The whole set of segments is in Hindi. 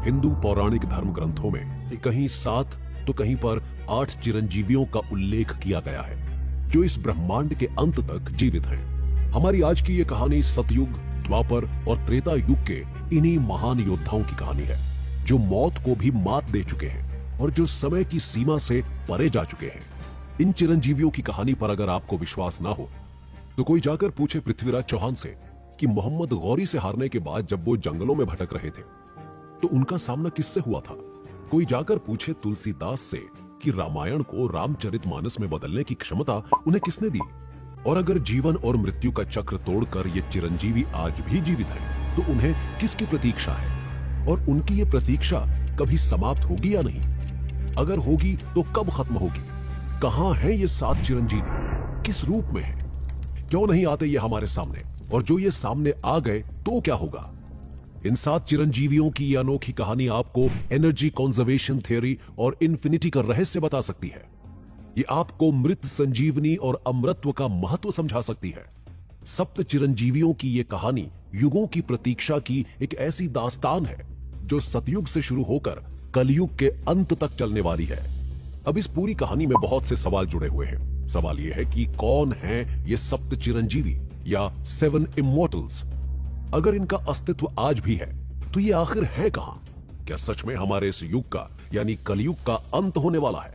हिंदू पौराणिक धर्म ग्रंथों में कहीं 7 तो कहीं पर 8 चिरंजीवियों का उल्लेख किया गया है जो इस ब्रह्मांड के अंत तक जीवित हैं। हमारी आज की ये कहानी सतयुग, द्वापर और त्रेता युग के इन्हीं महान योद्धाओं की कहानी है जो मौत को भी मात दे चुके हैं और जो समय की सीमा से परे जा चुके हैं। इन चिरंजीवियों की कहानी पर अगर आपको विश्वास ना हो तो कोई जाकर पूछे पृथ्वीराज चौहान से कि मोहम्मद गौरी से हारने के बाद जब वो जंगलों में भटक रहे थे तो उनका सामना किससे हुआ था। कोई जाकर पूछे तुलसीदास से कि रामायण को रामचरितमानस में बदलने की क्षमता उन्हें किसने दी। और अगर जीवन और मृत्यु का चक्र तोड़कर ये चिरंजीवी आज भी जीवित हैं, तो उन्हें किसकी प्रतीक्षा है और उनकी ये प्रतीक्षा कभी समाप्त होगी या नहीं। अगर होगी तो कब खत्म होगी। कहां हैं ये 7 चिरंजीवी, किस रूप में हैं, क्यों नहीं आते ये हमारे सामने, और जो ये सामने आ गए तो क्या होगा। इन 7 चिरंजीवियों की ये अनोखी कहानी आपको एनर्जी कंजर्वेशन थ्योरी और इन्फिनिटी का रहस्य बता सकती है। ये आपको मृत संजीवनी और अमरत्व का महत्व समझा सकती है। 7 चिरंजीवियों की ये कहानी युगों की प्रतीक्षा की एक ऐसी दास्तान है जो सतयुग से शुरू होकर कलयुग के अंत तक चलने वाली है। अब इस पूरी कहानी में बहुत से सवाल जुड़े हुए हैं। सवाल यह है कि कौन है ये 7 चिरंजीवी या 7 इमॉर्टल्स। अगर इनका अस्तित्व आज भी है तो ये आखिर है कहां। क्या सच में हमारे इस युग का यानी कलयुग का अंत होने वाला है,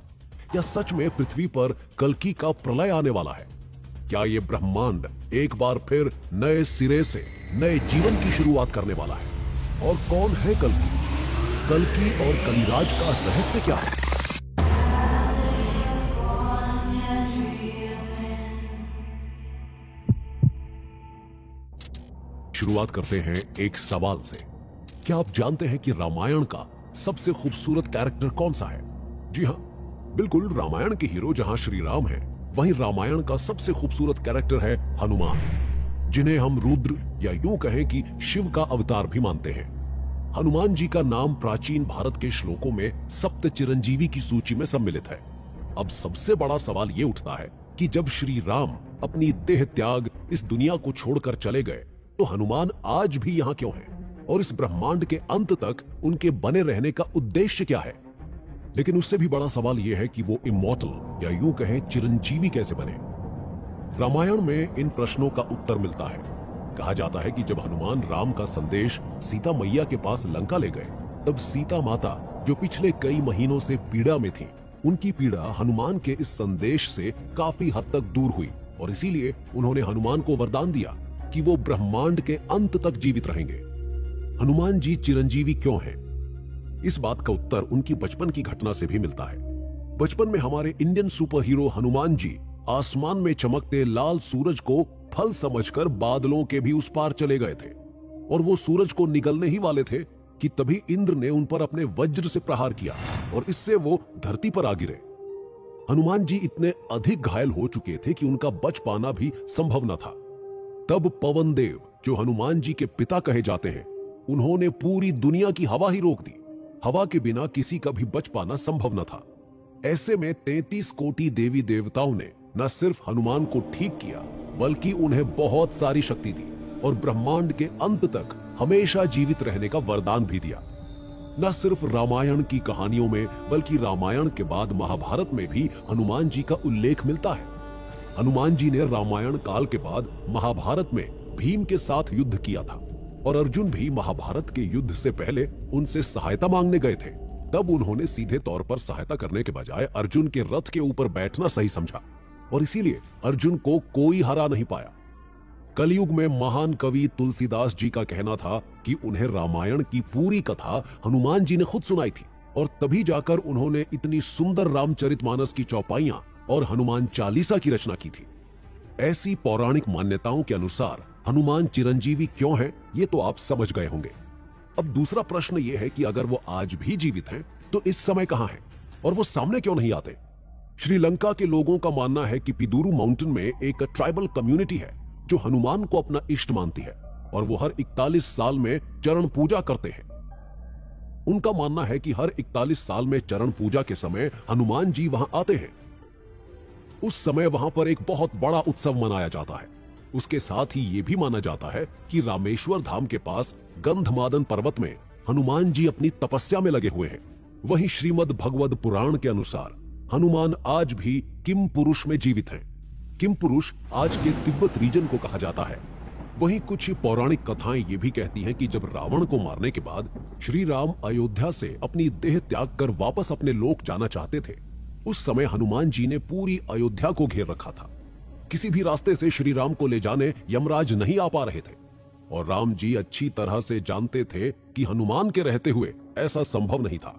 या सच में पृथ्वी पर कल्कि का प्रलय आने वाला है। क्या ये ब्रह्मांड एक बार फिर नए सिरे से नए जीवन की शुरुआत करने वाला है। और कौन है कल्कि और कलिराज का रहस्य क्या है। शुरुआत करते हैं एक सवाल से। क्या आप जानते हैं कि रामायण का सबसे खूबसूरत कैरेक्टर कौन सा है। जी हां, बिल्कुल, रामायण के हीरो जहां श्री राम है, वहीं रामायण का सबसे खूबसूरत कैरेक्टर है हनुमान, जिन्हें हम रुद्र या यूं कहें कि शिव का अवतार भी मानते हैं। हनुमान जी का नाम प्राचीन भारत के श्लोकों में 7 चिरंजीवी की सूची में सम्मिलित है। अब सबसे बड़ा सवाल यह उठता है कि जब श्री राम अपनी देह त्याग इस दुनिया को छोड़कर चले गए तो हनुमान आज भी यहां क्यों हैं और इस ब्रह्मांड के अंत तक उनके बने रहने का उद्देश्य क्या है। लेकिन उससे भी बड़ा सवाल यह है कि वो इमॉर्टल या यूं कहें चिरंजीवी कैसे बने। रामायण में इन प्रश्नों का उत्तर मिलता है। कहा जाता है कि जब हनुमान राम का संदेश सीता मैया के पास लंका ले गए तब सीता माता, जो पिछले कई महीनों से पीड़ा में थी, उनकी पीड़ा हनुमान के इस संदेश से काफी हद तक दूर हुई और इसीलिए उन्होंने हनुमान को वरदान दिया कि वो ब्रह्मांड के अंत तक जीवित रहेंगे। हनुमान जी चिरंजीवी क्यों हैं? इस बात का उत्तर उनकी बचपन की घटना से भी मिलता है। बचपन में हमारे Indian super hero Hanuman ji आसमान में चमकते लाल सूरज को फल समझकर बादलों के भी उस पार चले गए थे और वो सूरज को निगलने ही वाले थे कि तभी इंद्र ने उन पर अपने वज्र से प्रहार किया और इससे वो धरती पर आ गिरे। हनुमान जी इतने अधिक घायल हो चुके थे कि उनका बच पाना भी संभव न था। तब पवन देव, जो हनुमान जी के पिता कहे जाते हैं, उन्होंने पूरी दुनिया की हवा ही रोक दी। हवा के बिना किसी का भी बच पाना संभव न था। ऐसे में 33 कोटि देवी देवताओं ने न सिर्फ हनुमान को ठीक किया बल्कि उन्हें बहुत सारी शक्ति दी और ब्रह्मांड के अंत तक हमेशा जीवित रहने का वरदान भी दिया। न सिर्फ रामायण की कहानियों में बल्कि रामायण के बाद महाभारत में भी हनुमान जी का उल्लेख मिलता है। हनुमान जी ने रामायण काल के बाद महाभारत में भीम के साथ युद्ध किया था और अर्जुन भी महाभारत के युद्ध से पहले उनसे सहायता मांगने गए थे। तब उन्होंने सीधे तौर पर सहायता करने के बजाय अर्जुन के रथ के ऊपर बैठना सही समझा और इसीलिए अर्जुन को कोई हरा नहीं पाया। कलयुग में महान कवि तुलसीदास जी का कहना था कि उन्हें रामायण की पूरी कथा हनुमान जी ने खुद सुनाई थी और तभी जाकर उन्होंने इतनी सुंदर रामचरितमानस की चौपाइयां और हनुमान चालीसा की रचना की थी। ऐसी पौराणिक मान्यताओं के अनुसार हनुमान चिरंजीवी क्यों है, ये तो आप समझ गए होंगे। अब दूसरा प्रश्न ये है कि अगर वो आज भी जीवित हैं, तो इस समय कहां हैं और वो सामने क्यों नहीं आते। श्रीलंका के लोगों का मानना है कि पिदुरु माउंटेन में एक ट्राइबल कम्युनिटी है जो हनुमान को अपना इष्ट मानती है और वो हर 41 साल में चरण पूजा करते हैं। उनका मानना है कि हर 41 साल में चरण पूजा के समय हनुमान जी वहां आते हैं। उस समय वहां पर एक बहुत बड़ा उत्सव मनाया जाता है। उसके साथ ही यह भी माना जाता है कि रामेश्वर धाम के पास गंधमादन पर्वत में हनुमान जी अपनी तपस्या में लगे हुए हैं। वहीं श्रीमद् भगवद पुराण के अनुसार हनुमान आज भी किम पुरुष में जीवित हैं। किम पुरुष आज के तिब्बत रीजन को कहा जाता है। वहीं कुछ पौराणिक कथाएं ये भी कहती हैं कि जब रावण को मारने के बाद श्री राम अयोध्या से अपनी देह त्याग कर वापस अपने लोक जाना चाहते थे, उस समय हनुमान जी ने पूरी अयोध्या को घेर रखा था। किसी भी रास्ते से श्री राम को ले जाने यमराज नहीं आ पा रहे थे और राम जी अच्छी तरह से जानते थे कि हनुमान के रहते हुए ऐसा संभव नहीं था।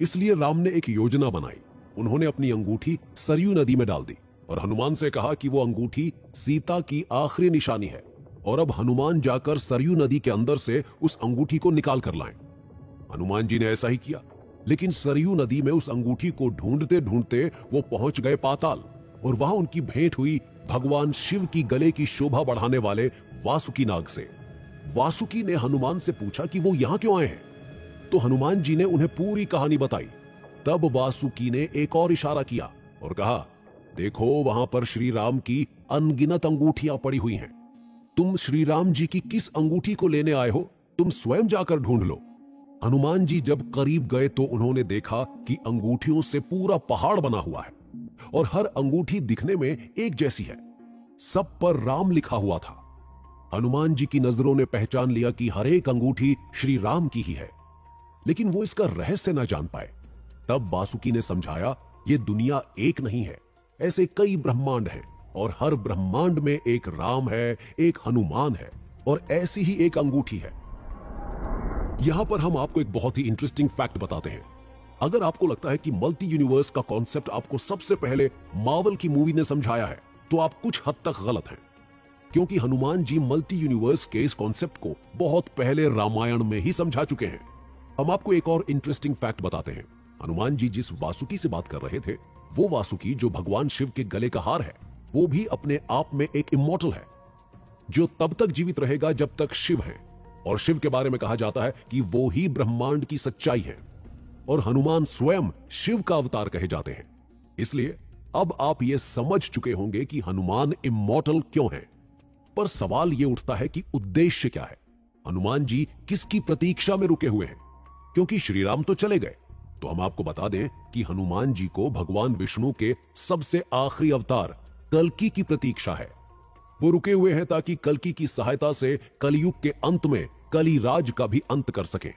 इसलिए राम ने एक योजना बनाई। उन्होंने अपनी अंगूठी सरयू नदी में डाल दी और हनुमान से कहा कि वो अंगूठी सीता की आखिरी निशानी है और अब हनुमान जाकर सरयू नदी के अंदर से उस अंगूठी को निकाल कर लाएं। हनुमान जी ने ऐसा ही किया, लेकिन सरयू नदी में उस अंगूठी को ढूंढते ढूंढते वो पहुंच गए पाताल और वहां उनकी भेंट हुई भगवान शिव की गले की शोभा बढ़ाने वाले वासुकी नाग से। वासुकी ने हनुमान से पूछा कि वो यहां क्यों आए हैं, तो हनुमान जी ने उन्हें पूरी कहानी बताई। तब वासुकी ने एक और इशारा किया और कहा, देखो वहां पर श्री राम की अनगिनत अंगूठियां पड़ी हुई हैं। तुम श्री राम जी की किस अंगूठी को लेने आए हो, तुम स्वयं जाकर ढूंढ लो। हनुमान जी जब करीब गए तो उन्होंने देखा कि अंगूठियों से पूरा पहाड़ बना हुआ है और हर अंगूठी दिखने में एक जैसी है। सब पर राम लिखा हुआ था। हनुमान जी की नजरों ने पहचान लिया कि हर एक अंगूठी श्री राम की ही है, लेकिन वो इसका रहस्य न जान पाए। तब वासुकी ने समझाया, ये दुनिया एक नहीं है, ऐसे कई ब्रह्मांड हैं और हर ब्रह्मांड में एक राम है, एक हनुमान है और ऐसी ही एक अंगूठी है। यहां पर हम आपको एक बहुत ही इंटरेस्टिंग फैक्ट बताते हैं। अगर आपको लगता है कि मल्टी यूनिवर्स का कॉन्सेप्ट आपको सबसे पहले मार्वल की मूवी ने समझाया है, तो आप कुछ हद तक गलत हैं, क्योंकि हनुमान जी मल्टी यूनिवर्स के इस कॉन्सेप्ट को बहुत पहले रामायण में ही समझा चुके हैं। हम आपको एक और इंटरेस्टिंग फैक्ट बताते हैं। हनुमान जी जिस वासुकी से बात कर रहे थे, वो वासुकी जो भगवान शिव के गले का हार है, वो भी अपने आप में एक इमॉर्टल है, जो तब तक जीवित रहेगा जब तक शिव है। और शिव के बारे में कहा जाता है कि वो ही ब्रह्मांड की सच्चाई है और हनुमान स्वयं शिव का अवतार कहे जाते हैं। इसलिए अब आप ये समझ चुके होंगे कि हनुमान इमॉर्टल क्यों है। पर सवाल ये उठता है कि उद्देश्य क्या है। हनुमान जी किसकी प्रतीक्षा में रुके हुए हैं, क्योंकि श्री राम तो चले गए। तो हम आपको बता दें कि हनुमान जी को भगवान विष्णु के सबसे आखिरी अवतार कल्कि की प्रतीक्षा है। वो रुके हुए हैं ताकि कल्कि की सहायता से कलयुग के अंत में कली राज का भी अंत कर सके।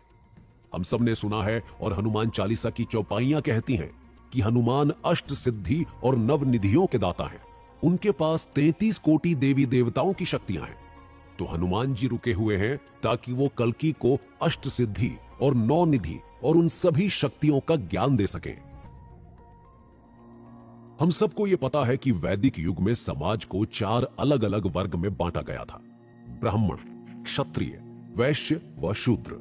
हम सब ने सुना है और हनुमान चालीसा की चौपाइयां कहती हैं कि हनुमान अष्ट सिद्धि और नव निधियों के दाता हैं। उनके पास 33 कोटि देवी देवताओं की शक्तियां हैं। तो हनुमान जी रुके हुए हैं ताकि वो कल्कि को अष्ट सिद्धि और 9 निधि और उन सभी शक्तियों का ज्ञान दे सकें। हम सबको यह पता है कि वैदिक युग में समाज को 4 अलग अलग वर्ग में बांटा गया था: ब्राह्मण, क्षत्रिय, वैश्य व शूद्र।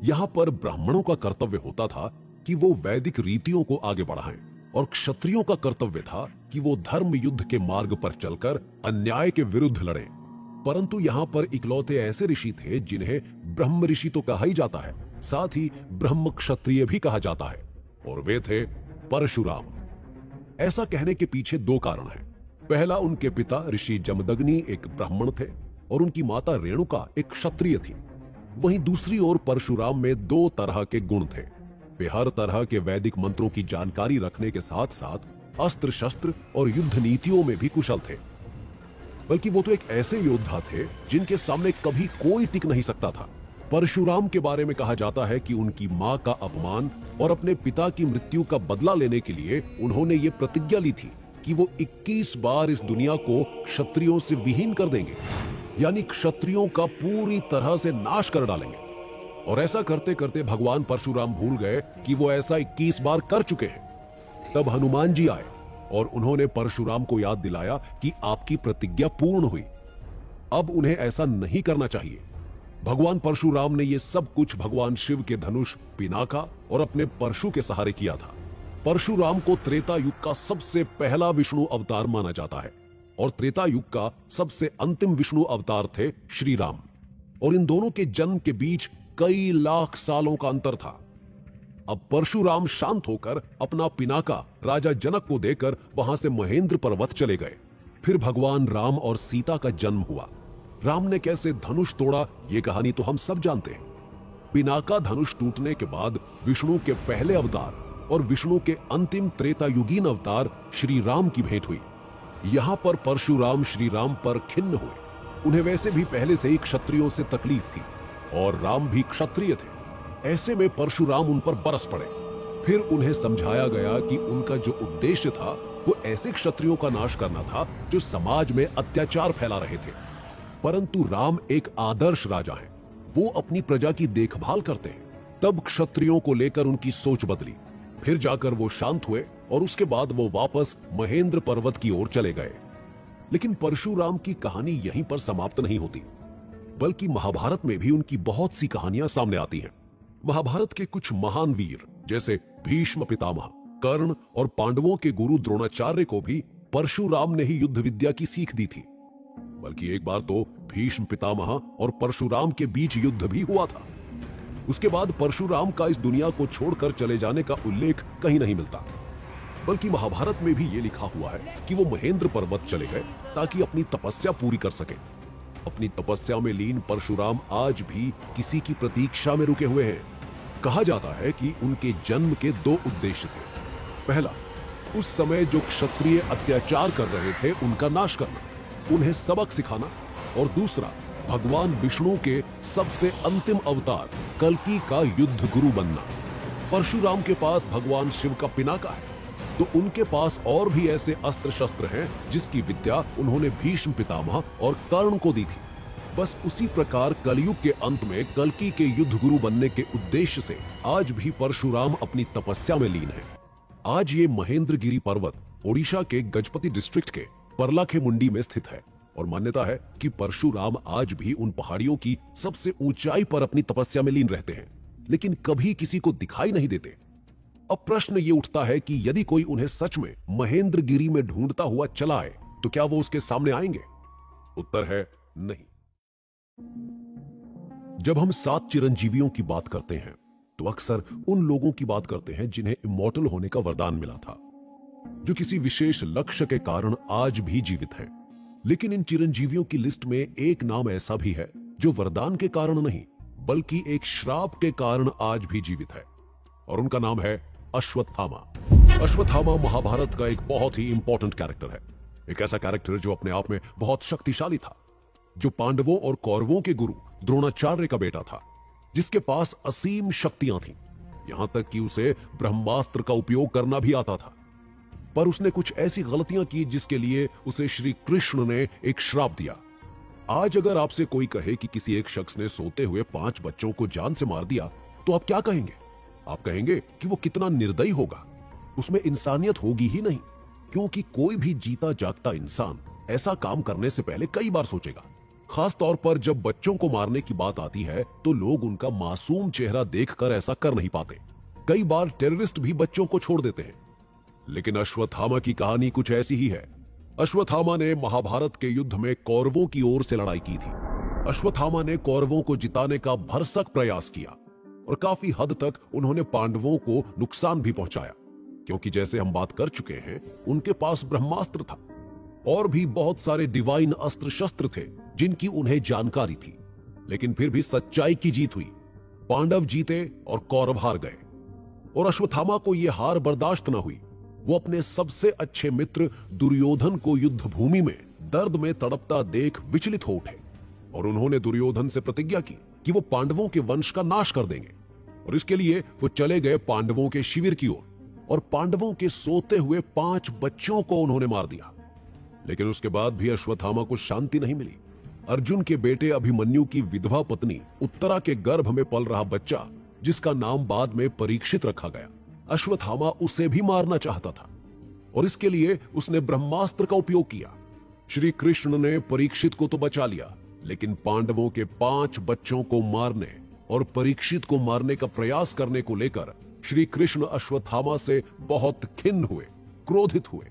यहां पर ब्राह्मणों का कर्तव्य होता था कि वो वैदिक रीतियों को आगे बढ़ाएं और क्षत्रियों का कर्तव्य था कि वो धर्म युद्ध के मार्ग पर चलकर अन्याय के विरुद्ध लड़ें। परंतु यहां पर इकलौते ऐसे ऋषि थे जिन्हें ब्रह्म ऋषि तो कहा ही जाता है, साथ ही ब्रह्म क्षत्रिय भी कहा जाता है, और वे थे परशुराम। ऐसा कहने के पीछे 2 कारण हैं। पहला, उनके पिता ऋषि जमदग्नि एक ब्राह्मण थे और उनकी माता रेणुका एक क्षत्रिय थी। वहीं दूसरी ओर परशुराम में 2 तरह के गुण थे। वे हर तरह के वैदिक मंत्रों की जानकारी रखने के साथ साथ अस्त्र शस्त्र और युद्ध नीतियों में भी कुशल थे। बल्कि वो तो एक ऐसे योद्धा थे जिनके सामने कभी कोई टिक नहीं सकता था। परशुराम के बारे में कहा जाता है कि उनकी मां का अपमान और अपने पिता की मृत्यु का बदला लेने के लिए उन्होंने ये प्रतिज्ञा ली थी कि वो 21 बार इस दुनिया को क्षत्रियों से विहीन कर देंगे, यानी क्षत्रियों का पूरी तरह से नाश कर डालेंगे। और ऐसा करते करते भगवान परशुराम भूल गए कि वो ऐसा 21 बार कर चुके हैं। तब हनुमान जी आए और उन्होंने परशुराम को याद दिलाया कि आपकी प्रतिज्ञा पूर्ण हुई, अब उन्हें ऐसा नहीं करना चाहिए। भगवान परशुराम ने यह सब कुछ भगवान शिव के धनुष पिनाका और अपने परशु के सहारे किया था। परशुराम को त्रेता युग का सबसे पहला विष्णु अवतार माना जाता है और त्रेता युग का सबसे अंतिम विष्णु अवतार थे श्री राम। और इन दोनों के जन्म के बीच कई लाख सालों का अंतर था। अब परशुराम शांत होकर अपना पिनाका राजा जनक को देकर वहां से महेंद्र पर्वत चले गए। फिर भगवान राम और सीता का जन्म हुआ। राम ने कैसे धनुष तोड़ा, ये कहानी तो हम सब जानते हैं। पिनाका धनुष टूटने के बाद विष्णु के पहले अवतार और विष्णु के अंतिम त्रेतायुगीन अवतार श्री राम की भेंट हुई। यहां पर परशुराम श्री राम पर खिन्न हुए। उन्हें वैसे भी पहले से ही क्षत्रियों से तकलीफ थी और राम भी क्षत्रिय थे। ऐसे में परशुराम उन पर बरस पड़े। फिर उन्हें समझाया गया कि उनका जो उद्देश्य था वो ऐसे क्षत्रियों का नाश करना था जो समाज में अत्याचार फैला रहे थे। परंतु राम एक आदर्श राजा हैं, वो अपनी प्रजा की देखभाल करते हैं। तब क्षत्रियों को लेकर उनकी सोच बदली। फिर जाकर वो शांत हुए और उसके बाद वो वापस महेंद्र पर्वत की ओर चले गए। लेकिन परशुराम की कहानी यहीं पर समाप्त नहीं होती, बल्कि महाभारत में भी उनकी बहुत सी कहानियां सामने आती हैं। महाभारत के कुछ महान वीर जैसे भीष्म पितामह, कर्ण और पांडवों के गुरु द्रोणाचार्य को भी परशुराम ने ही युद्ध विद्या की सीख दी थी। बल्कि एक बार तो भीष्म पितामह और परशुराम के बीच युद्ध भी हुआ था। उसके बाद परशुराम का इस दुनिया को छोड़कर चले जाने का उल्लेख कहीं नहीं मिलता, बल्कि महाभारत में भी यह लिखा हुआ है कि वो महेंद्र पर्वत चले गए ताकि अपनी तपस्या पूरी कर सके। अपनी तपस्या में लीन परशुराम आज भी किसी की प्रतीक्षा में रुके हुए हैं। कहा जाता है कि उनके जन्म के दो उद्देश्य थे। पहला, उस समय जो क्षत्रिय अत्याचार कर रहे थे उनका नाश करना, उन्हें सबक सिखाना, और दूसरा, भगवान विष्णु के सबसे अंतिम अवतार कल्कि का युद्ध गुरु बनना। परशुराम के पास भगवान शिव का पिनाका है, तो उनके पास और भी ऐसे अस्त्र शस्त्र हैं जिसकी विद्या उन्होंने भीष्म पितामह और कर्ण को दी थी। बस उसी प्रकार कलयुग के अंत में कल्कि के युद्ध गुरु बनने के उद्देश्य से आज भी परशुराम अपनी तपस्या में लीन है। आज ये महेंद्रगिरी पर्वत ओडिशा के गजपति डिस्ट्रिक्ट के परलाखेमुंडी में स्थित है और मान्यता है कि परशुराम आज भी उन पहाड़ियों की सबसे ऊंचाई पर अपनी तपस्या में लीन रहते हैं, लेकिन कभी किसी को दिखाई नहीं देते। अब प्रश्न ये उठता है कि यदि कोई उन्हें सच में महेंद्रगिरी में ढूंढता हुआ चला आए तो क्या वो उसके सामने आएंगे? उत्तर है नहीं। जब हम 7 चिरंजीवियों की बात करते हैं तो अक्सर उन लोगों की बात करते हैं जिन्हें इमॉर्टल होने का वरदान मिला था, जो किसी विशेष लक्ष्य के कारण आज भी जीवित हैं। लेकिन इन चिरंजीवियों की लिस्ट में एक नाम ऐसा भी है जो वरदान के कारण नहीं बल्कि एक श्राप के कारण आज भी जीवित है, और उनका नाम है अश्वत्थामा। अश्वत्थामा महाभारत का एक बहुत ही इंपॉर्टेंट कैरेक्टर है। एक ऐसा कैरेक्टर जो अपने आप में बहुत शक्तिशाली था, जो पांडवों और कौरवों के गुरु द्रोणाचार्य का बेटा था, जिसके पास असीम शक्तियां थीं, यहां तक कि उसे ब्रह्मास्त्र का उपयोग करना भी आता था। पर उसने कुछ ऐसी गलतियां की जिसके लिए उसे श्री कृष्ण ने एक श्राप दिया। आज अगर आपसे कोई कहे कि किसी एक शख्स ने सोते हुए 5 बच्चों को जान से मार दिया तो आप क्या कहेंगे? आप कहेंगे कि वो कितना निर्दयी होगा, उसमें इंसानियत होगी ही नहीं, क्योंकि कोई भी जीता जागता इंसान ऐसा काम करने से पहले कई बार सोचेगा। खास तौर पर जब बच्चों को मारने की बात आती है तो लोग उनका मासूम चेहरा देखकर ऐसा कर नहीं पाते। कई बार टेररिस्ट भी बच्चों को छोड़ देते हैं। लेकिन अश्वत्थामा की कहानी कुछ ऐसी ही है। अश्वत्थामा ने महाभारत के युद्ध में कौरवों की ओर से लड़ाई की थी। अश्वत्थामा ने कौरवों को जिताने का भरसक प्रयास किया और काफी हद तक उन्होंने पांडवों को नुकसान भी पहुंचाया, क्योंकि जैसे हम बात कर चुके हैं उनके पास ब्रह्मास्त्र था और भी बहुत सारे डिवाइन अस्त्र शस्त्र थे जिनकी उन्हें जानकारी थी। लेकिन फिर भी सच्चाई की जीत हुई। पांडव जीते और कौरव हार गए, और अश्वत्थामा को यह हार बर्दाश्त न हुई। वो अपने सबसे अच्छे मित्र दुर्योधन को युद्ध भूमि में दर्द में तड़पता देख विचलित हो उठे, और उन्होंने दुर्योधन से प्रतिज्ञा की कि वो पांडवों के वंश का नाश कर देंगे। और इसके लिए वो चले गए पांडवों के शिविर की ओर, और पांडवों के सोते हुए 5 बच्चों को उन्होंने मार दिया। लेकिन उसके बाद भी अश्वत्थामा को शांति नहीं मिली। अर्जुन के बेटे अभिमन्यु की विधवा पत्नी उत्तरा के गर्भ में पल रहा बच्चा, जिसका नाम बाद में परीक्षित रखा गया, अश्वत्थामा उसे भी मारना चाहता था, और इसके लिए उसने ब्रह्मास्त्र का उपयोग किया। श्री कृष्ण ने परीक्षित को तो बचा लिया, लेकिन पांडवों के 5 बच्चों को मारने और परीक्षित को मारने का प्रयास करने को लेकर श्री कृष्ण अश्वत्थामा से बहुत खिन्न हुए, क्रोधित हुए,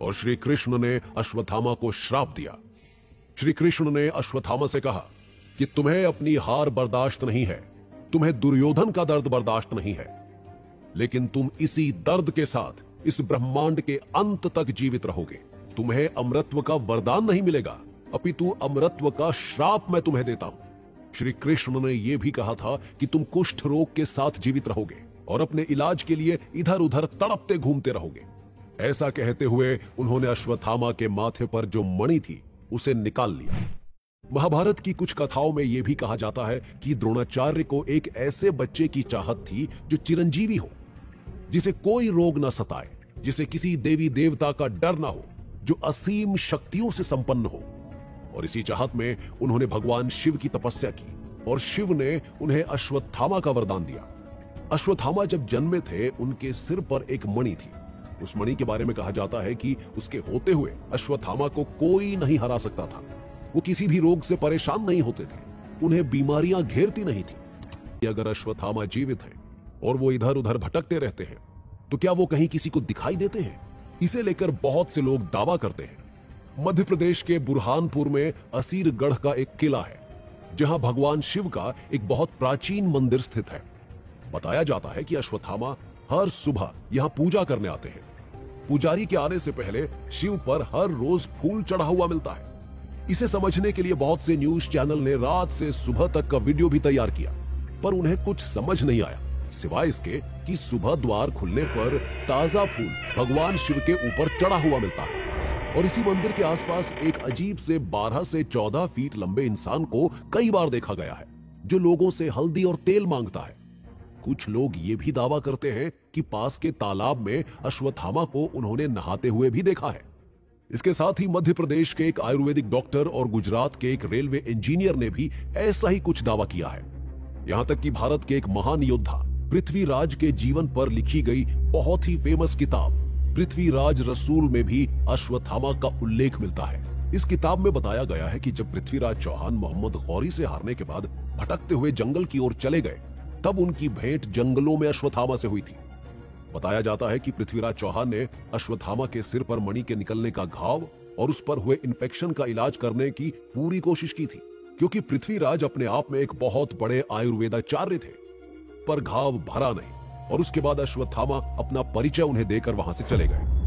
और श्री कृष्ण ने अश्वत्थामा को श्राप दिया। श्री कृष्ण ने अश्वत्थामा से कहा कि तुम्हें अपनी हार बर्दाश्त नहीं है, तुम्हें दुर्योधन का दर्द बर्दाश्त नहीं है, लेकिन तुम इसी दर्द के साथ इस ब्रह्मांड के अंत तक जीवित रहोगे। तुम्हें अमरत्व का वरदान नहीं मिलेगा, अपितु अमरत्व का श्राप मैं तुम्हें देता हूं। श्री कृष्ण ने यह भी कहा था कि तुम कुष्ठ रोग के साथ जीवित रहोगे और अपने इलाज के लिए इधर उधर तड़पते घूमते रहोगे। ऐसा कहते हुए उन्होंने अश्वत्थामा के माथे पर जो मणि थी उसे निकाल लिया। महाभारत की कुछ कथाओं में यह भी कहा जाता है कि द्रोणाचार्य को एक ऐसे बच्चे की चाहत थी जो चिरंजीवी हो, जिसे कोई रोग न सताए, जिसे किसी देवी देवता का डर ना हो, जो असीम शक्तियों से संपन्न हो। और इसी चाहत में उन्होंने भगवान शिव की तपस्या की और शिव ने उन्हें अश्वत्थामा का वरदान दिया। अश्वत्थामा जब जन्मे थे उनके सिर पर एक मणि थी। उस मणि के बारे में कहा जाता है कि उसके होते हुए अश्वत्थामा को कोई नहीं हरा सकता था। वो किसी भी रोग से परेशान नहीं होते थे, उन्हें बीमारियां घेरती नहीं थी। अगर अश्वत्थामा जीवित हैं और वो इधर उधर भटकते रहते हैं तो क्या वो कहीं किसी को दिखाई देते हैं? इसे लेकर बहुत से लोग दावा करते हैं। मध्य प्रदेश के बुरहानपुर में असीरगढ़ का एक किला है, जहां भगवान शिव का एक बहुत प्राचीन मंदिर स्थित है। बताया जाता है कि अश्वत्थामा हर सुबह यहां पूजा करने आते हैं। पुजारी के आने से पहले शिव पर हर रोज फूल चढ़ा हुआ मिलता है। इसे समझने के लिए बहुत से न्यूज चैनल ने रात से सुबह तक का वीडियो भी तैयार किया, पर उन्हें कुछ समझ नहीं आया, सिवाय इसके कि सुबह द्वार खुलने पर ताजा फूल भगवान शिव के ऊपर चढ़ा हुआ मिलता है। और इसी मंदिर के आसपास एक अजीब से 12 से 14 फीट लंबे इंसान को कई बार देखा गया है, जो लोगों से हल्दी और तेल मांगता है। कुछ लोग ये भी दावा करते हैं कि पास के तालाब में अश्वत्थामा को उन्होंने नहाते हुए भी देखा है। इसके साथ ही मध्य प्रदेश के एक आयुर्वेदिक डॉक्टर और गुजरात के एक रेलवे इंजीनियर ने भी ऐसा ही कुछ दावा किया है। यहां तक कि भारत के एक महान योद्धा पृथ्वीराज के जीवन पर लिखी गई बहुत ही फेमस किताब पृथ्वीराज रसूल में भी अश्वत्थामा का उल्लेख मिलता है। इस किताब में बताया गया है कि जब पृथ्वीराज चौहान मोहम्मद गौरी से हारने के बाद भटकते हुए जंगल की ओर चले गए, तब उनकी भेंट जंगलों में अश्वत्थामा से हुई थी। बताया जाता है कि पृथ्वीराज चौहान ने अश्वत्थामा के सिर पर मणि के निकलने का घाव और उस पर हुए इन्फेक्शन का इलाज करने की पूरी कोशिश की थी, क्योंकि पृथ्वीराज अपने आप में एक बहुत बड़े आयुर्वेदाचार्य थे। पर घाव भरा नहीं और उसके बाद अश्वत्थामा अपना परिचय उन्हें देकर वहां से चले गए।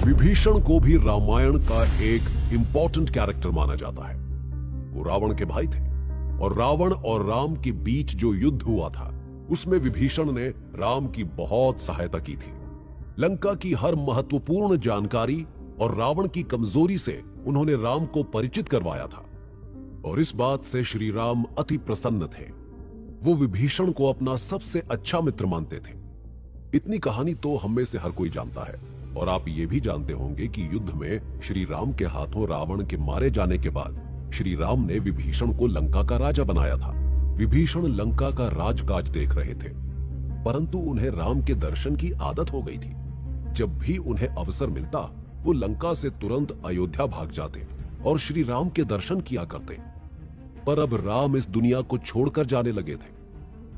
विभीषण को भी रामायण का एक इंपॉर्टेंट कैरेक्टर माना जाता है। वो रावण के भाई थे और रावण और राम के बीच जो युद्ध हुआ था उसमें विभीषण ने राम की बहुत सहायता की थी। लंका की हर महत्वपूर्ण जानकारी और रावण की कमजोरी से उन्होंने राम को परिचित करवाया था और इस बात से श्री राम अति प्रसन्न थे। वो विभीषण को अपना सबसे अच्छा मित्र मानते थे। इतनी कहानी तो हम में से हर कोई जानता है और आप ये भी जानते होंगे कि युद्ध में श्री राम के हाथों रावण के मारे जाने के बाद श्री राम ने विभीषण को लंका का राजा बनाया था। विभीषण लंका का राजकाज देख रहे थे, परंतु उन्हें राम के दर्शन की आदत हो गई थी। जब भी उन्हें अवसर मिलता वो लंका से तुरंत अयोध्या भाग जाते और श्री राम के दर्शन किया करते। पर अब राम इस दुनिया को छोड़कर जाने लगे थे।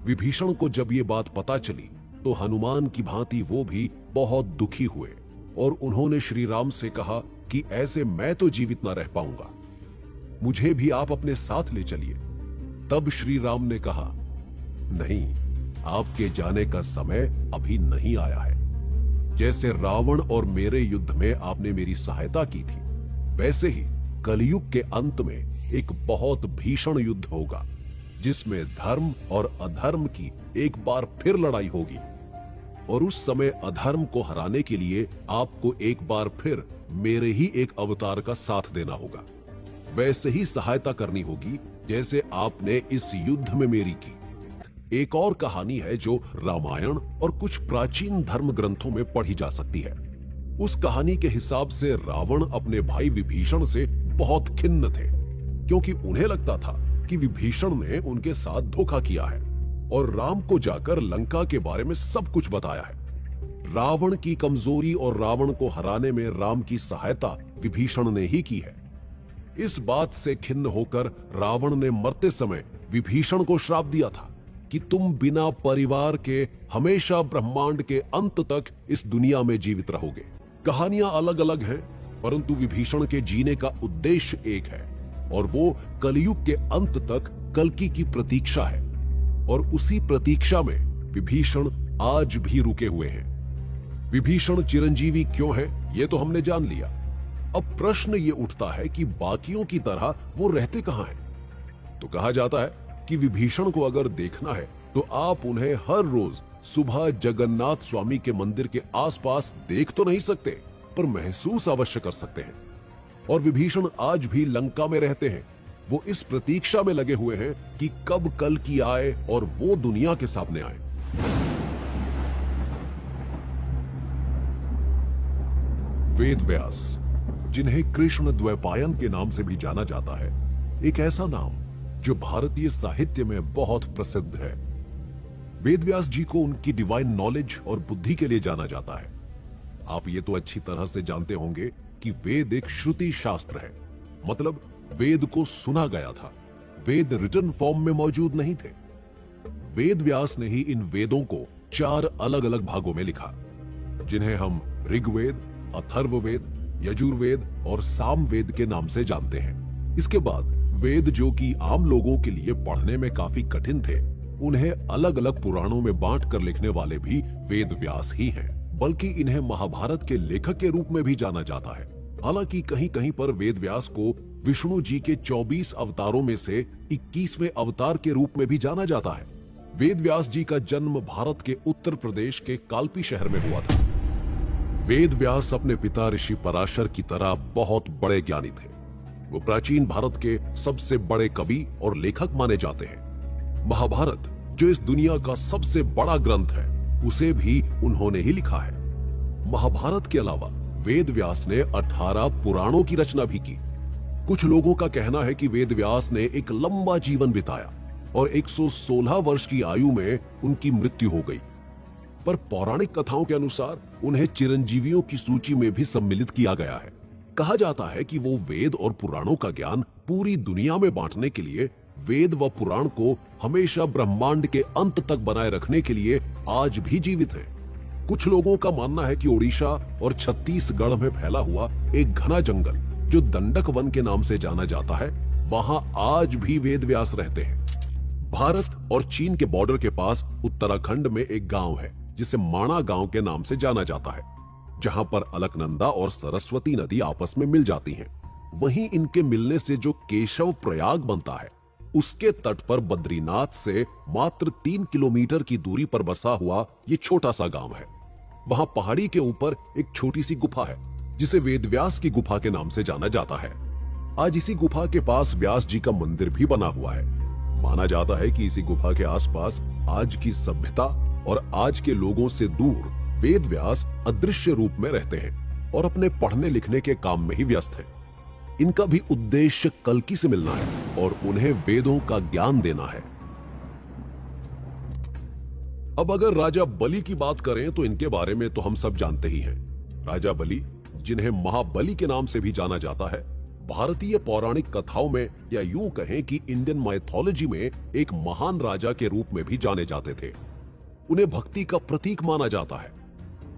विभीषण को जब ये बात पता चली तो हनुमान की भांति वो भी बहुत दुखी हुए और उन्होंने श्री राम से कहा कि ऐसे मैं तो जीवित ना रह पाऊंगा, मुझे भी आप अपने साथ ले चलिए। तब श्री राम ने कहा, नहीं, आपके जाने का समय अभी नहीं आया है। जैसे रावण और मेरे युद्ध में आपने मेरी सहायता की थी, वैसे ही कलयुग के अंत में एक बहुत भीषण युद्ध होगा, जिसमें धर्म और अधर्म की एक बार फिर लड़ाई होगी और उस समय अधर्म को हराने के लिए आपको एक बार फिर मेरे ही एक अवतार का साथ देना होगा। वैसे ही सहायता करनी होगी जैसे आपने इस युद्ध में मेरी की। एक और कहानी है जो रामायण और कुछ प्राचीन धर्म ग्रंथों में पढ़ी जा सकती है। उस कहानी के हिसाब से रावण अपने भाई विभीषण से बहुत खिन्न थे, क्योंकि उन्हें लगता था कि विभीषण ने उनके साथ धोखा किया है और राम को जाकर लंका के बारे में सब कुछ बताया है। रावण की कमजोरी और रावण को हराने में राम की सहायता विभीषण ने ही की है। इस बात से खिन्न होकर रावण ने मरते समय विभीषण को श्राप दिया था कि तुम बिना परिवार के हमेशा ब्रह्मांड के अंत तक इस दुनिया में जीवित रहोगे। कहानियां अलग अलग हैं, परंतु विभीषण के जीने का उद्देश्य एक है और वो कलयुग के अंत तक कल्कि की प्रतीक्षा है और उसी प्रतीक्षा में विभीषण आज भी रुके हुए हैं। विभीषण चिरंजीवी क्यों है, ये तो हमने जान लिया। अब प्रश्न ये उठता है कि बाकियों की तरह वो रहते कहां हैं? तो कहा जाता है कि विभीषण को अगर देखना है तो आप उन्हें हर रोज सुबह जगन्नाथ स्वामी के मंदिर के आसपास देख तो नहीं सकते, पर महसूस अवश्य कर सकते हैं। और विभीषण आज भी लंका में रहते हैं। वो इस प्रतीक्षा में लगे हुए हैं कि कब कल की आए और वो दुनिया के सामने आए। वेद व्यास, जिन्हें कृष्ण द्वैपायन के नाम से भी जाना जाता है, एक ऐसा नाम जो भारतीय साहित्य में बहुत प्रसिद्ध है। वेद व्यास जी को उनकी डिवाइन नॉलेज और बुद्धि के लिए जाना जाता है। आप ये तो अच्छी तरह से जानते होंगे कि वेद एक श्रुति शास्त्र है, मतलब वेद को सुना गया था, वेद रिटन फॉर्म में मौजूद नहीं थे। वेद व्यास ने ही इन वेदों को 4 अलग अलग भागों में लिखा, जिन्हें हम ऋग्वेद, अथर्ववेद, यजुर्वेद और सामवेद के नाम से जानते हैं। इसके बाद वेद जो कि आम लोगों के लिए पढ़ने में काफी कठिन थे, उन्हें अलग अलग पुराणों में बांट कर लिखने वाले भी वेद व्यास ही हैं। बल्कि इन्हें महाभारत के लेखक के रूप में भी जाना जाता है। हालांकि कहीं कहीं पर वेद व्यास को विष्णु जी के 24 अवतारों में से 21वें अवतार के रूप में भी जाना जाता है। वेद व्यास जी का जन्म भारत के उत्तर प्रदेश के काल्पी शहर में हुआ था। वेद व्यास अपने पिता ऋषि पराशर की तरह बहुत बड़े ज्ञानी थे। वो प्राचीन भारत के सबसे बड़े कवि और लेखक माने जाते हैं। महाभारत, जो इस दुनिया का सबसे बड़ा ग्रंथ है, उसे भी उन्होंने ही लिखा है। महाभारत के अलावा वेद व्यास ने 18 पुराणों की रचना भी की। कुछ लोगों का कहना है कि वेद व्यास ने एक लंबा जीवन बिताया और 116 वर्ष की आयु में उनकी मृत्यु हो गई। पर पौराणिक कथाओं के अनुसार उन्हें चिरंजीवियों की सूची में भी सम्मिलित किया गया है। कहा जाता है कि वो वेद और पुराणों का ज्ञान पूरी दुनिया में बांटने के लिए, वेद व पुराण को हमेशा ब्रह्मांड के अंत तक बनाए रखने के लिए आज भी जीवित है। कुछ लोगों का मानना है कि ओडिशा और छत्तीसगढ़ में फैला हुआ एक घना जंगल, जो दंडक वन के नाम से जाना जाता है, वहां आज भी वेद व्यास रहते हैं। भारत और चीन के बॉर्डर के पास उत्तराखंड में एक गांव है जिसे माणा गांव के नाम से जाना जाता है, जहां पर अलकनंदा और सरस्वती नदी आपस में मिल जाती हैं। वहीं इनके मिलने से जो केशव प्रयाग बनता है, उसके तट पर बद्रीनाथ से मात्र 3 किलोमीटर की दूरी पर बसा हुआ ये छोटा सा गांव है। वहां पहाड़ी के ऊपर एक छोटी सी गुफा है, जिसे वेदव्यास की गुफा के नाम से जाना जाता है। आज इसी गुफा के पास व्यास जी का मंदिर भी बना हुआ है। माना जाता है कि इसी गुफा के आसपास आज की सभ्यता और आज के लोगों से दूर वेद व्यास अदृश्य रूप में रहते हैं और अपने पढ़ने लिखने के काम में ही व्यस्त हैं। इनका भी उद्देश्य कल्कि से मिलना है और उन्हें वेदों का ज्ञान देना है। अब अगर राजा बलि की बात करें तो इनके बारे में तो हम सब जानते ही हैं। राजा बलि, जिन्हें महाबली के नाम से भी जाना जाता है, भारतीय पौराणिक कथाओं में या यूं कहें कि इंडियन माइथोलॉजी में एक महान राजा के रूप में भी जाने जाते थे। उन्हें भक्ति का प्रतीक माना जाता है।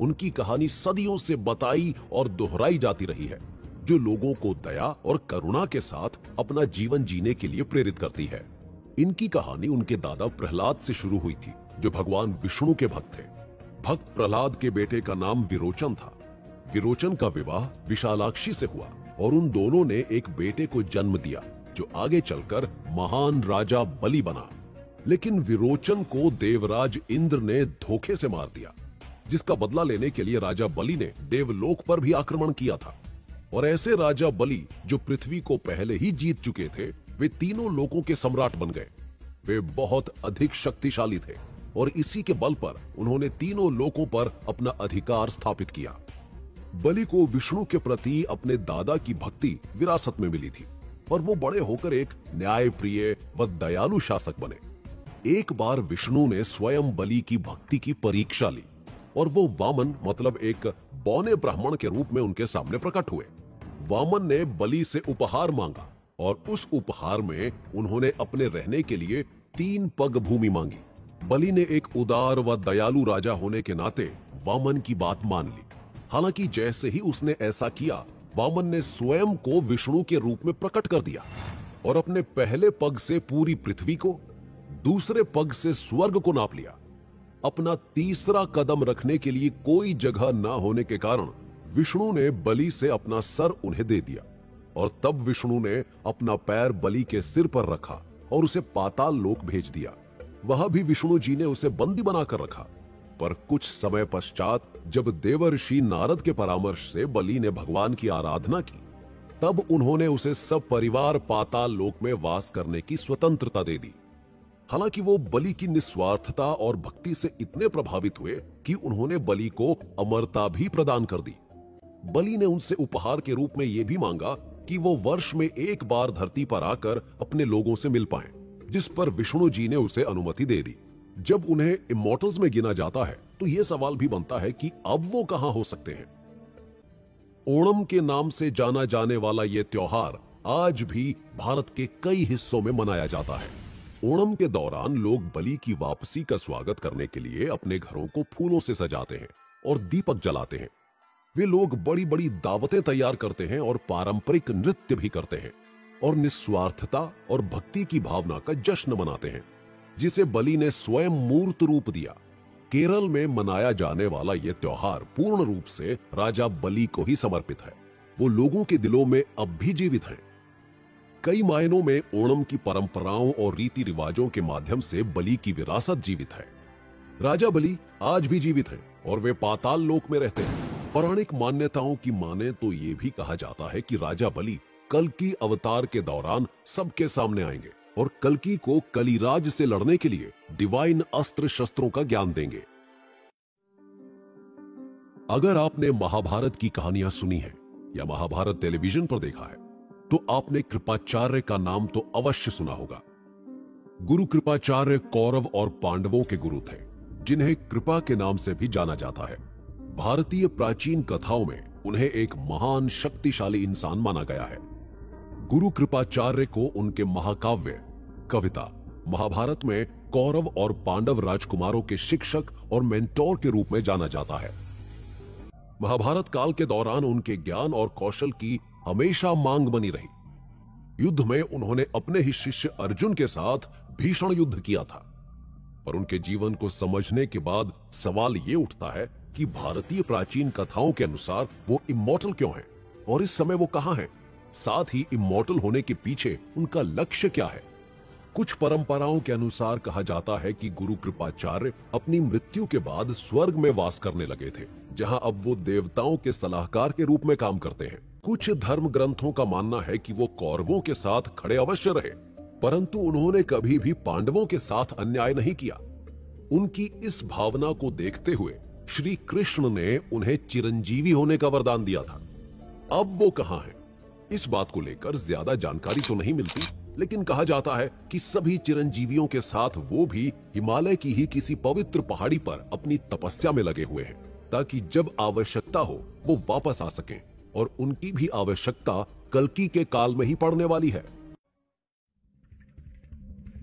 उनकी कहानी सदियों से बताई और दोहराई जाती रही है, जो लोगों को दया और करुणा के साथ अपना जीवन जीने के लिए प्रेरित करती है। इनकी कहानी उनके दादा प्रहलाद से शुरू हुई थी, जो भगवान विष्णु के भक्त थे। भक्त प्रहलाद के बेटे का नाम विरोचन था। विरोचन का विवाह विशालाक्षी से हुआ और उन दोनों ने एक बेटे को जन्म दिया, जो आगे चलकर महान राजा बलि बना। लेकिन विरोचन को देवराज इंद्र ने धोखे से मार दिया, जिसका बदला लेने के लिए राजा बलि ने देवलोक पर भी आक्रमण किया था। और ऐसे राजा बलि, जो पृथ्वी को पहले ही जीत चुके थे, वे तीनों लोकों के सम्राट बन गए। वे बहुत अधिक शक्तिशाली थे और इसी के बल पर उन्होंने तीनों लोकों पर अपना अधिकार स्थापित किया। बलि को विष्णु के प्रति अपने दादा की भक्ति विरासत में मिली थी और वो बड़े होकर एक न्यायप्रिय व दयालु शासक बने। एक बार विष्णु ने स्वयं बलि की भक्ति की परीक्षा ली और वो वामन, मतलब एक बौने ब्राह्मण के रूप में उनके सामने प्रकट हुए। वामन ने बलि से उपहार मांगा और उस उपहार में उन्होंने अपने रहने के लिए 3 पग भूमि मांगी। बलि ने एक उदार व दयालु राजा होने के नाते वामन की बात मान ली। हालांकि जैसे ही उसने ऐसा किया, वामन ने स्वयं को विष्णु के रूप में प्रकट कर दिया और अपने पहले पग से पूरी पृथ्वी को, दूसरे पग से स्वर्ग को नाप लिया। अपना तीसरा कदम रखने के लिए कोई जगह ना होने के कारण विष्णु ने बलि से अपना सर उन्हें दे दिया और तब विष्णु ने अपना पैर बलि के सिर पर रखा और उसे पाताल लोक भेज दिया। वहां भी विष्णु जी ने उसे बंदी बनाकर रखा। पर कुछ समय पश्चात जब देवर्षि नारद के परामर्श से बलि ने भगवान की आराधना की, तब उन्होंने उसे सब परिवार पाताल लोक में वास करने की स्वतंत्रता दे दी। हालांकि वो बलि की निस्वार्थता और भक्ति से इतने प्रभावित हुए कि उन्होंने बलि को अमरता भी प्रदान कर दी। बलि ने उनसे उपहार के रूप में यह भी मांगा कि वो वर्ष में एक बार धरती पर आकर अपने लोगों से मिल पाएं, जिस पर विष्णु जी ने उसे अनुमति दे दी। जब उन्हें इमॉर्टल्स में गिना जाता है तो यह सवाल भी बनता है कि अब वो कहां हो सकते हैं। ओणम के नाम से जाना जाने वाला यह त्योहार आज भी भारत के कई हिस्सों में मनाया जाता है। ओणम के दौरान लोग बलि की वापसी का स्वागत करने के लिए अपने घरों को फूलों से सजाते हैं और दीपक जलाते हैं। वे लोग बड़ी बड़ी दावतें तैयार करते हैं और पारंपरिक नृत्य भी करते हैं और निस्वार्थता और भक्ति की भावना का जश्न मनाते हैं, जिसे बलि ने स्वयं मूर्त रूप दिया। केरल में मनाया जाने वाला यह त्योहार पूर्ण रूप से राजा बलि को ही समर्पित है। वो लोगों के दिलों में अब भी जीवित हैं। कई मायनों में ओणम की परंपराओं और रीति रिवाजों के माध्यम से बलि की विरासत जीवित है। राजा बलि आज भी जीवित हैं और वे पाताल लोक में रहते हैं। पौराणिक मान्यताओं की माने तो ये भी कहा जाता है कि राजा बलि कल्कि अवतार के दौरान सबके सामने आएंगे और कल्कि को कलिराज से लड़ने के लिए डिवाइन अस्त्र शस्त्रों का ज्ञान देंगे। अगर आपने महाभारत की कहानियां सुनी हैं या महाभारत टेलीविजन पर देखा है तो आपने कृपाचार्य का नाम तो अवश्य सुना होगा। गुरु कृपाचार्य कौरव और पांडवों के गुरु थे, जिन्हें कृपा के नाम से भी जाना जाता है। भारतीय प्राचीन कथाओं में उन्हें एक महान शक्तिशाली इंसान माना गया है। गुरु कृपाचार्य को उनके महाकाव्य कविता महाभारत में कौरव और पांडव राजकुमारों के शिक्षक और मेंटोर के रूप में जाना जाता है। महाभारत काल के दौरान उनके ज्ञान और कौशल की हमेशा मांग बनी रही। युद्ध में उन्होंने अपने ही शिष्य अर्जुन के साथ भीषण युद्ध किया था। पर उनके जीवन को समझने के बाद सवाल ये उठता है कि भारतीय प्राचीन कथाओं के अनुसार वो इमॉर्टल क्यों हैं और इस समय वो कहां हैं? साथ ही इमॉर्टल होने के पीछे उनका लक्ष्य क्या है? कुछ परंपराओं के अनुसार कहा जाता है कि गुरु कृपाचार्य अपनी मृत्यु के बाद स्वर्ग में वास करने लगे थे, जहां अब वो देवताओं के सलाहकार के रूप में काम करते हैं। कुछ धर्म ग्रंथों का मानना है कि वो कौरवों के साथ खड़े अवश्य रहे, परंतु उन्होंने कभी भी पांडवों के साथ अन्याय नहीं किया। उनकी इस भावना को देखते हुए श्री कृष्ण ने उन्हें चिरंजीवी होने का वरदान दिया था। अब वो कहां हैं? इस बात को लेकर ज्यादा जानकारी तो नहीं मिलती, लेकिन कहा जाता है कि सभी चिरंजीवियों के साथ वो भी हिमालय की ही किसी पवित्र पहाड़ी पर अपनी तपस्या में लगे हुए हैं, ताकि जब आवश्यकता हो वो वापस आ सकें। और उनकी भी आवश्यकता कल्कि के काल में ही पड़ने वाली है।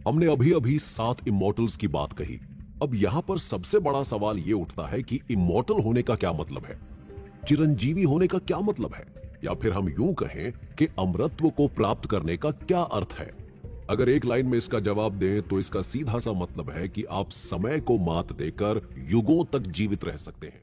हमने अभी अभी 7 इमॉर्टल्स की बात कही। अब यहां पर सबसे बड़ा सवाल यह उठता है कि इमॉर्टल होने का क्या मतलब है? चिरंजीवी होने का क्या मतलब है? या फिर हम यूं कहें कि अमरत्व को प्राप्त करने का क्या अर्थ है? अगर एक लाइन में इसका जवाब दें तो इसका सीधा सा मतलब है कि आप समय को मात देकर युगों तक जीवित रह सकते हैं।